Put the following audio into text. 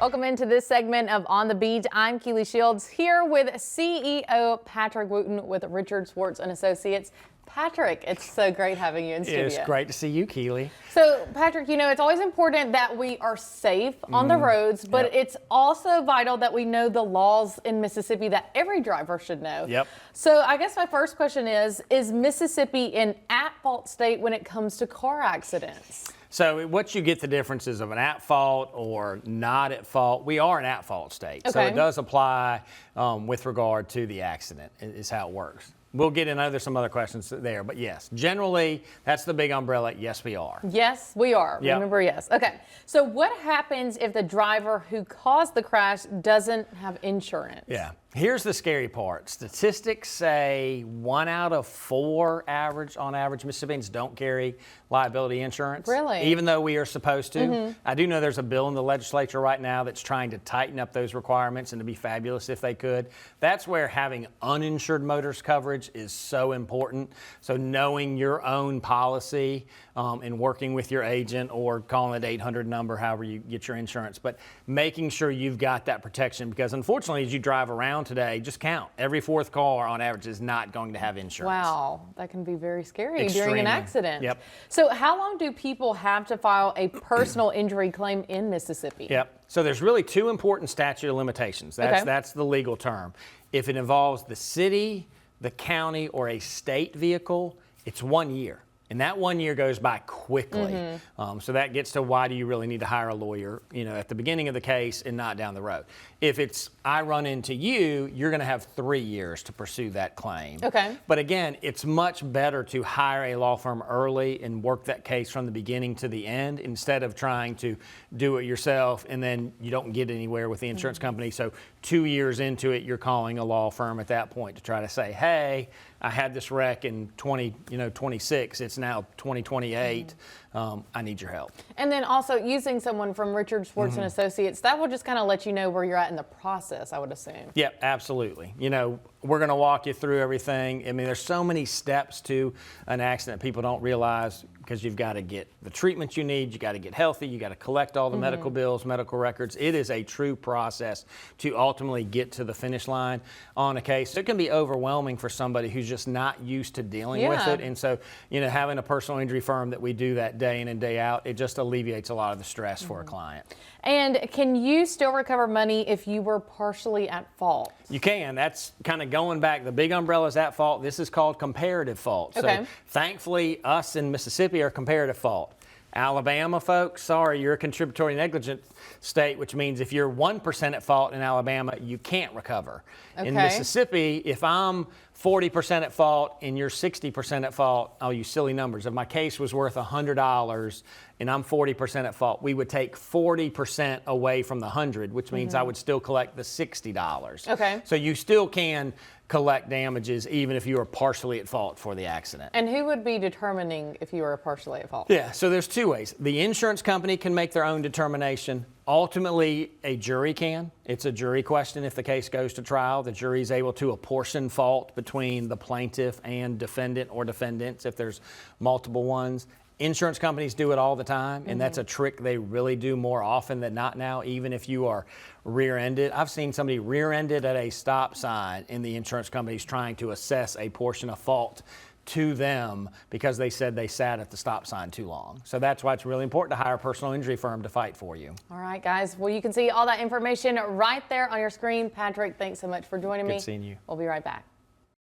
Welcome into this segment of On the Beat. I'm Keely Shields here with CEO Patrick Wooten with Richard Schwartz and Associates. Patrick, it's so great having you in studio. It's great to see you, Keely. So, Patrick, you know, it's always important that we are safe on the roads, but it's also vital that we know the laws in Mississippi that every driver should know. Yep. So, I guess my first question is Mississippi an at-fault state when it comes to car accidents? So what you get the differences of an at fault or not at fault. We are an at fault state. Okay. So it does apply with regard to the accident is how it works. We'll get into some other questions there, but yes, generally that's the big umbrella. Yes, we are. Yes, we are. Yep. Remember, yes. Okay. So what happens if the driver who caused the crash doesn't have insurance? Yeah. Here's the scary part. Statistics say 1 out of 4 on average, Mississippians don't carry liability insurance. Really? Even though we are supposed to. I do know there's a bill in the legislature right now that's trying to tighten up those requirements, and it'd be fabulous if they could. That's where having uninsured motorist coverage is so important. So knowing your own policy and working with your agent or calling an 800 number, however you get your insurance, but making sure you've got that protection, because unfortunately as you drive around today, just count. Every 4th car on average is not going to have insurance. Wow, that can be very scary Extremely. during an accident. Yep. So how long do people have to file a personal injury claim in Mississippi? Yep. So there's really 2 important statute of limitations. That's the legal term. If it involves the city, the county, or a state vehicle, it's 1 year. And that 1 year goes by quickly. So that gets to why do you really need to hire a lawyer, you know, at the beginning of the case and not down the road. If it's I run into you, you're going to have 3 years to pursue that claim. Okay. But again, it's much better to hire a law firm early and work that case from the beginning to the end instead of trying to do it yourself and then you don't get anywhere with the insurance company. So 2 years into it, you're calling a law firm at that point to try to say, hey, I had this wreck in 26. It's now 2028. I need your help. And then also using someone from Richard Schwartz and Associates, that will just kind of let you know where you're at in the process, I would assume. Yep, absolutely. You know, we're going to walk you through everything. I mean, there's so many steps to an accident people don't realize, because you've got to get the treatment you need, you got to get healthy, you got to collect all the medical bills, medical records. It is a true process to ultimately get to the finish line on a case. It can be overwhelming for somebody who's just not used to dealing with it. And so, you know, having a personal injury firm that we do that day in and day out, it just alleviates a lot of the stress for a client. And can you still recover money if you were partially at fault? You can. That's kind of going back. The big umbrella is at fault. This is called comparative fault. Okay. So thankfully, us in Mississippi are comparative fault. Alabama, folks, sorry, you're a contributory negligent state, which means if you're 1% at fault in Alabama, you can't recover. In Mississippi, if I'm 40% at fault and you're 60% at fault, I'll use silly numbers. If my case was worth $100 and I'm 40% at fault, we would take 40% away from the 100, which means I would still collect the $60. Okay. So you still can collect damages even if you are partially at fault for the accident. And who would be determining if you were partially at fault? Yeah, so there's 2 ways. The insurance company can make their own determination. Ultimately, a jury can. It's a jury question if the case goes to trial. The jury is able to apportion fault between the plaintiff and defendant or defendants if there's multiple ones. Insurance companies do it all the time, and that's a trick they really do more often than not now, even if you are rear-ended. I've seen somebody rear-ended at a stop sign, and the insurance company's trying to assess a portion of fault to them because they said they sat at the stop sign too long. So that's why it's really important to hire a personal injury firm to fight for you. All right, guys. Well, you can see all that information right there on your screen. Patrick, thanks so much for joining me. Good seeing you. We'll be right back.